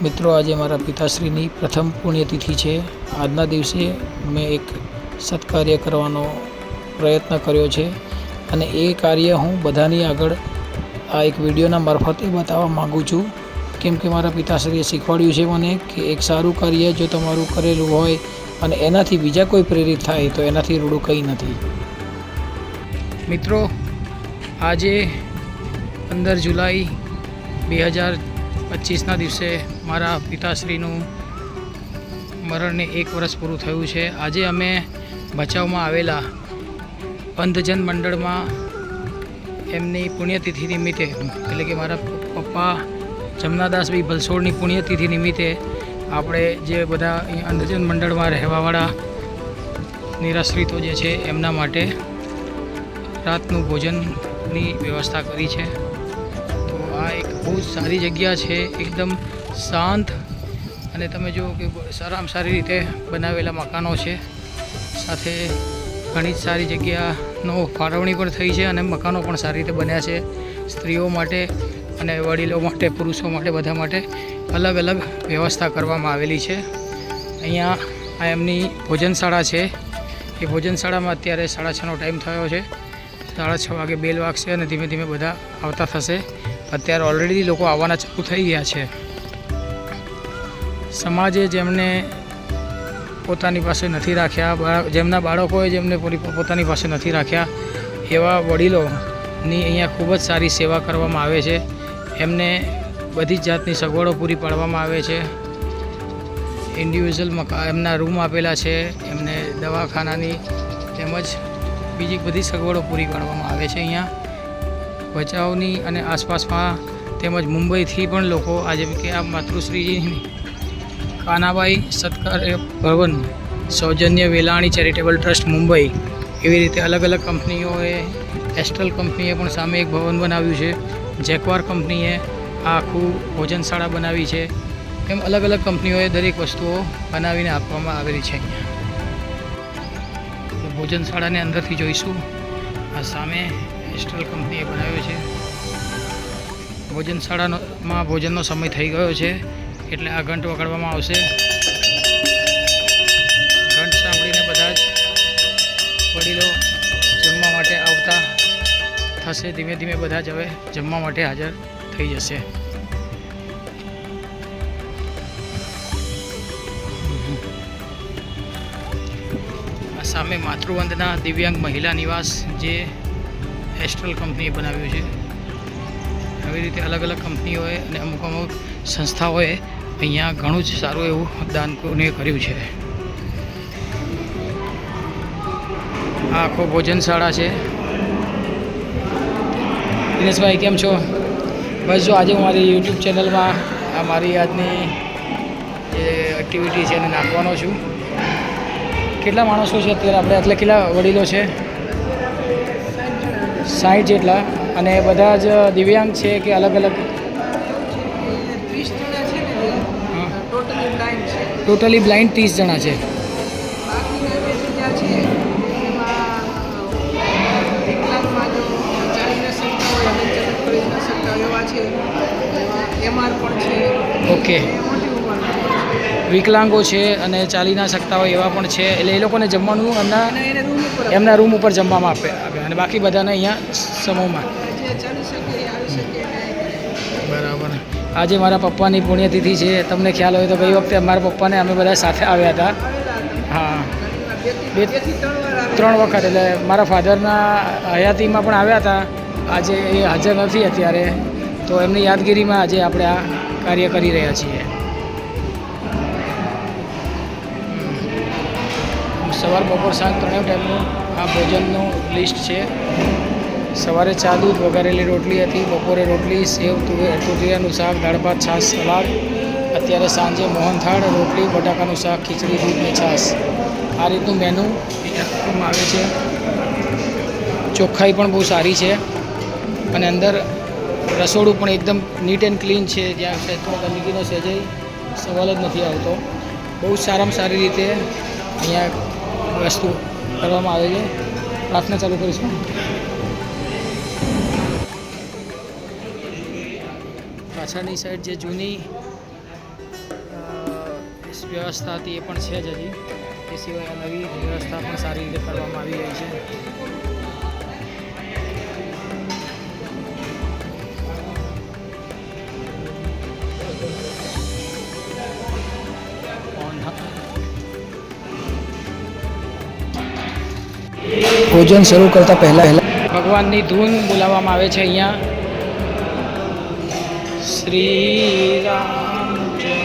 મિત્રો, આજે મારા પિતાશ્રીની પ્રથમ પુણ્યતિથિ છે। આજના દિવસે મેં એક સત્કાર્ય કરવાનો પ્રયત્ન કર્યો છે અને એ કાર્ય હું બધાની આગળ આ એક વિડીયોના મારફતે બતાવવા માગું છું, કેમ કે મારા પિતાશ્રીએ શીખવાડ્યું છે મને કે એક સારું કાર્ય જો તમારું કરેલું હોય અને એનાથી બીજા કોઈ પ્રેરિત થાય તો એનાથી રૂડું કંઈ નથી। મિત્રો, આજે 15 જુલાઈ 2025ના દિવસે મારા પિતાશ્રીનું મરણને 1 વર્ષ પૂરું થયું છે। આજે અમે ભચાઉમાં આવેલા અંધજન મંડળમાં એમની પુણ્યતિથિ નિમિત્તે, એટલે કે મારા પપ્પા જમનાદાસભાઈ ભલસોડની પુણ્યતિથિ નિમિત્તે આપણે જે બધા અંધજન મંડળમાં રહેવાવાળા નિરાશ્રિતો જે છે એમના માટે રાતનું ભોજનની વ્યવસ્થા કરી છે। તો આ એક બહુ સારી જગ્યા છે, એકદમ શાંત, અને તમે જુઓ કે સારામાં સારી રીતે બનાવેલા મકાનો છે, સાથે ઘણી જ સારી જગ્યાનો ફાળવણી પણ થઈ છે અને મકાનો પણ સારી રીતે બન્યા છે। સ્ત્રીઓ માટે અને વડીલો માટે, પુરુષો માટે, બધા માટે અલગ અલગ વ્યવસ્થા કરવામાં આવેલી છે। અહીંયા આ એમની ભોજનશાળા છે। એ ભોજનશાળામાં અત્યારે 6:30નો ટાઈમ થયો છે। 6:30 વાગે બેલ વાગશે અને ધીમે ધીમે બધા આવતા થશે। અત્યારે ઓલરેડી લોકો આવવાના ચાલુ થઈ ગયા છે। સમાજે જેમને પોતાની પાસે નથી રાખ્યા, જેમના બાળકોએ જેમને પોતાની પાસે નથી રાખ્યા, એવા વડીલોની અહીંયા ખૂબ જ સારી સેવા કરવામાં આવે છે। એમને બધી જ જાતની સગવડો પૂરી પાડવામાં આવે છે। ઇન્ડિવિજ્યુઅલ એમના રૂમ આપેલા છે, એમને દવાખાનાની તેમજ બીજી બધી સગવડો પૂરી પાડવામાં આવે છે। અહીંયા ભચાઉની અને આસપાસમાં તેમજ મુંબઈથી પણ લોકો, આજે કે આ માતૃશ્રીની કાનાબાઈ સત્કાર્ય ભવન સૌજન્ય વેલાણી ચેરિટેબલ ટ્રસ્ટ મુંબઈ, એવી રીતે અલગ અલગ કંપનીઓએ, એસ્ટ્રલ કંપનીએ પણ સામે એક ભવન બનાવ્યું છે, જેકવાર કંપનીએ આ આખું ભોજનશાળા બનાવી છે, એમ અલગ અલગ કંપનીઓએ દરેક વસ્તુઓ બનાવીને આપવામાં આવેલી છે। અહીંયા ભોજનશાળાને અંદરથી જોઈશું। આ સામે એસ્ટ્રલ કંપનીએ બનાવ્યો છે। ભોજનશાળામાં ભોજનનો સમય થઈ ગયો છે, એટલે આ ઘંટ વગાડવામાં આવશે। ઘંટ સાંભળીને બધા જ વડીલો જમવા માટે આવતા થશે। ધીમે ધીમે બધા જ હવે જમવા માટે હાજર થઈ જશે। આ સામે માતૃવંદના દિવ્યાંગ મહિલા નિવાસ જે એસ્ટ્રલ કંપનીએ બનાવ્યું છે। આવી રીતે અલગ અલગ કંપનીઓએ અને અમુક અમુક સંસ્થાઓએ અહીંયા ઘણું જ સારું એવું દાન પુણ્ય કર્યું છે। આ આખો ભોજનશાળા છે। દિનેશભાઈ, કેમ છો? બસ જો આજે હું મારી યુટ્યુબ ચેનલમાં આ મારી આજની જે એક્ટિવિટી છે એને નાખવાનો છું। કેટલા માણસો છે અત્યારે આપણે, એટલે કેટલા વડીલો છે? 60 જેટલા, અને બધા જ દિવ્યાંગ છે કે અલગ અલગ? ટોટલી બ્લાઇન્ડ 30 જણા છે। ઓકે, વિકલાંગો છે અને ચાલી ના શકતા હોય એવા પણ છે, એટલે એ લોકોને જમવાનું એમના રૂમ ઉપર જમવામાં આપે, અને બાકી બધાને અહીંયા સમૂહમાં। બરાબર। આજે મારા પપ્પાની પુણ્યતિથિ છે। તમને ખ્યાલ હોય તો ગઈ વખતે મારા પપ્પાને અમે બધા સાથે આવ્યા હતા। હા, 2-3 વખત, એટલે મારા ફાધરના હયાતીમાં પણ આવ્યા હતા। આજે એ હાજર નથી અત્યારે, તો એમની યાદગીરીમાં આજે આપણે આ કાર્ય કરી રહ્યા છીએ। સવાર, બપોર, સાંજ 3 ટાઈમનું આ ભોજનનું લિસ્ટ છે। સવારે ચા દૂધ વઘારેલી રોટલી હતી, બપોરે રોટલી, સેવ, તુરિયાનું શાક, દાળ ભાત, છાશ, સલાડ। અત્યારે સાંજે મોહનથાળ, રોટલી, બટાકાનું શાક, ખીચડી, દૂધ ને છાશ। આ રીતનું મેનુ આપવામાં આવે છે। ચોખ્ખાઈ પણ બહુ સારી છે, અને અંદર રસોડું પણ એકદમ નીટ એન્ડ ક્લીન છે, જ્યાં પણ ગંદકીનો સહેજે સવાલ જ નથી આવતો। બહુ સારામાં સારી રીતે અહીંયા વસ્તુ કરવામાં આવે છે। પ્રાર્થના ચાલુ કરીશું। પાછળની સાઈડ જે જૂની વ્યવસ્થા હતી એ પણ છે જ હજી. એ સિવાય નવી વ્યવસ્થા પણ સારી રીતે કરવામાં આવી રહી છે. ભોજન શરૂ કરતા પહેલા ભગવાનની ધૂન બોલાવવામાં આવે છે. અહીંયા શ્રી રામ જય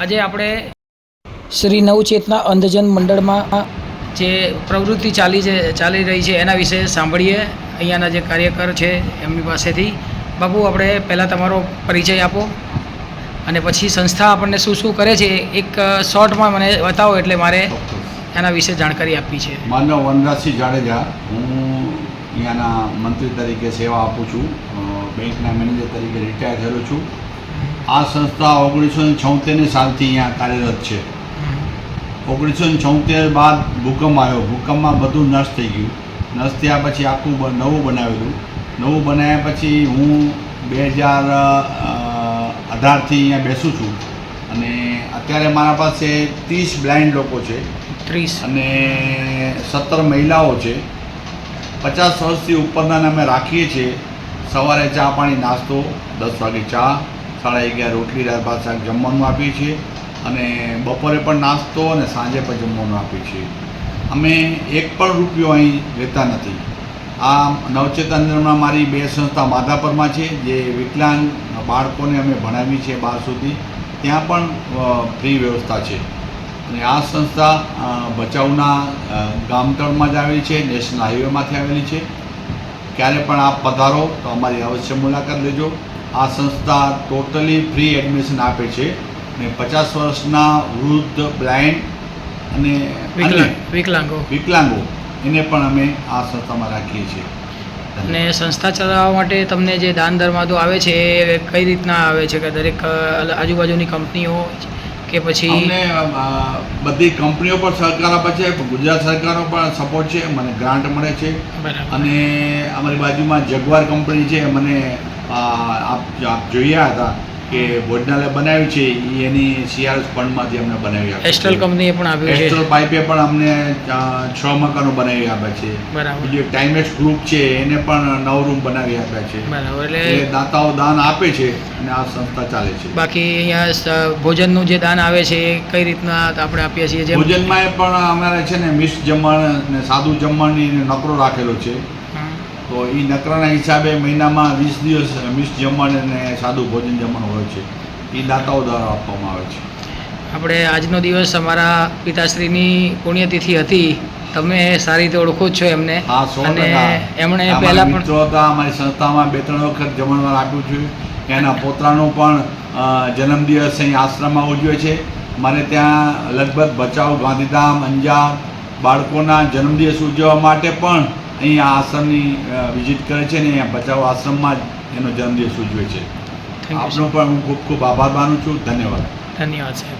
આજે આપણે શ્રી નવચેતના અંધજન મંડળમાં જે પ્રવૃત્તિ ચાલી રહી છે એના વિશે સાંભળીએ અહીંયાના જે કાર્યકર છે એમની પાસેથી. બાબુ, આપણે પહેલાં તમારો પરિચય આપો અને પછી સંસ્થા આપણને શું શું કરે છે એક શોર્ટમાં મને બતાવો, એટલે મારે એના વિશે જાણકારી આપવી છે. મારું નામ વનરાજસિંહ જાડેજા. હું અહીંયાના મંત્રી તરીકે સેવા આપું છું. બેંકના મેનેજર તરીકે રિટાયર થયેલો છું. આ સંસ્થા 1976ની સાલથી અહીંયા કાર્યરત છે. 1976 બાદ ભૂકંપ આવ્યો. ભૂકંપમાં બધું નષ્ટ થઈ ગયું. નષ્ટ થયા પછી આખું નવું બનાવેલું. નવું બનાવ્યા પછી હું 2018થી અહીંયા બેસું છું અને અત્યારે મારા પાસે 30 બ્લાઇન્ડ લોકો છે. 30 અને 17 મહિલાઓ છે. 50 વર્ષથી ઉપરનાને અમે રાખીએ છીએ. સવારે ચા પાણી નાસ્તો, 10 વાગે ચા, 11:30 રોટલી, દાળ ભાત શાક જમવાનું આપીએ છીએ અને બપોરે પણ નાસ્તો અને સાંજે પણ જમવાનું આપીએ છીએ. અમે એક પણ રૂપિયો અહીં લેતા નથી. આ નવચેતનમાં મારી 2 સંસ્થા માધાપરમાં છે, જે વિકલાંગ બાળકોને અમે ભણાવી છે 12 સુધી. ત્યાં પણ ફ્રી વ્યવસ્થા છે. અને આ સંસ્થા ભચાઉના ગામતળમાં જ આવેલી છે, નેશનલ હાઈવેમાંથી આવેલી છે. ક્યારે પણ આપ પધારો તો અમારી અવશ્ય મુલાકાત લેજો. આ સંસ્થા ટોટલી ફ્રી એડમિશન આપે છે અને 50 વર્ષના વૃદ્ધ, બ્લાઇન્ડ અને વિકલાંગો એને પણ અમે આ સંસ્થામાં રાખીએ છીએ. અને સંસ્થા ચલાવવા માટે તમને જે દાન ધર્માદો આવે છે એ કઈ રીતના આવે છે? કે દરેક આજુબાજુની કંપનીઓ કે પછી અમને બધી કંપનીઓ પર સહકાર આપે છે, ગુજરાત સરકારનો પણ સપોર્ટ છે, મને ગ્રાન્ટ મળે છે. બરાબર. અને અમારી બાજુમાં જગવાર કંપની છે, મને આપ જોયા હતા કે ભોજનાલય બનાવ્યું છે એ એની CRS ફંડમાંથી અમને બનાવી આપે એસ્ટ્રલ કંપનીએ પણ આપ્યું છે. એસ્ટ્રલ પાઇપે પણ અમને 6 મકાનો બનાવી આપ્યા છે. બરાબર. બીજું એક ટાઈમેક્સ ગ્રુપ છે એને પણ 9 રૂમ બનાવી આપ્યા છે. બરાબર. એટલે એટલે દાતાઓ દાન આપે છે અને આ સંસ્થા ચાલે છે. બાકી અહીંયા ભોજનનું જે દાન આવે છે એ કઈ રીતના આપણે આપીએ છીએ? જેમ ભોજનમાં એ પણ અમારે છે ને મિક્સ જમણ ને સાદું જમણની નકરો રાખેલો છે. હમ. તો એ નકરાના હિસાબે મહિનામાં 20 દિવસ મિક્સ જમણ અને સાદું ભોજન જમણ હોય છે. એ દાતાઓ દ્વારા આપવામાં આવે છે. આપણે આજનો દિવસ અમારા પિતાશ્રીની પુણ્યતિથિ હતી. તમે સારી રીતે ઓળખો જ છો એમને. હા, 100%. અને એમણે અમારા પહેલાં પણ મિત્રો હતા, અમારી સંસ્થામાં 2-3 વખત જમણવાર આપ્યું છે. એના પોતાનો પણ જન્મદિવસ અહીં આશ્રમમાં ઉજવે છે. મારે ત્યાં લગભગ ભચાઉ, ગાંધીધામ, અંજાર બાળકોના જન્મદિવસ ઉજવવા માટે પણ અહીં આ આશ્રમની વિઝિટ કરે છે ને અહીંયા ભચાઉ આશ્રમમાં જ એનો જન્મદિવસ ઉજવે છે. Thank you. આપનો પણ હું ખૂબ ખૂબ આભાર માનું છું. ધન્યવાદ. ધન્યવાદ સાહેબ.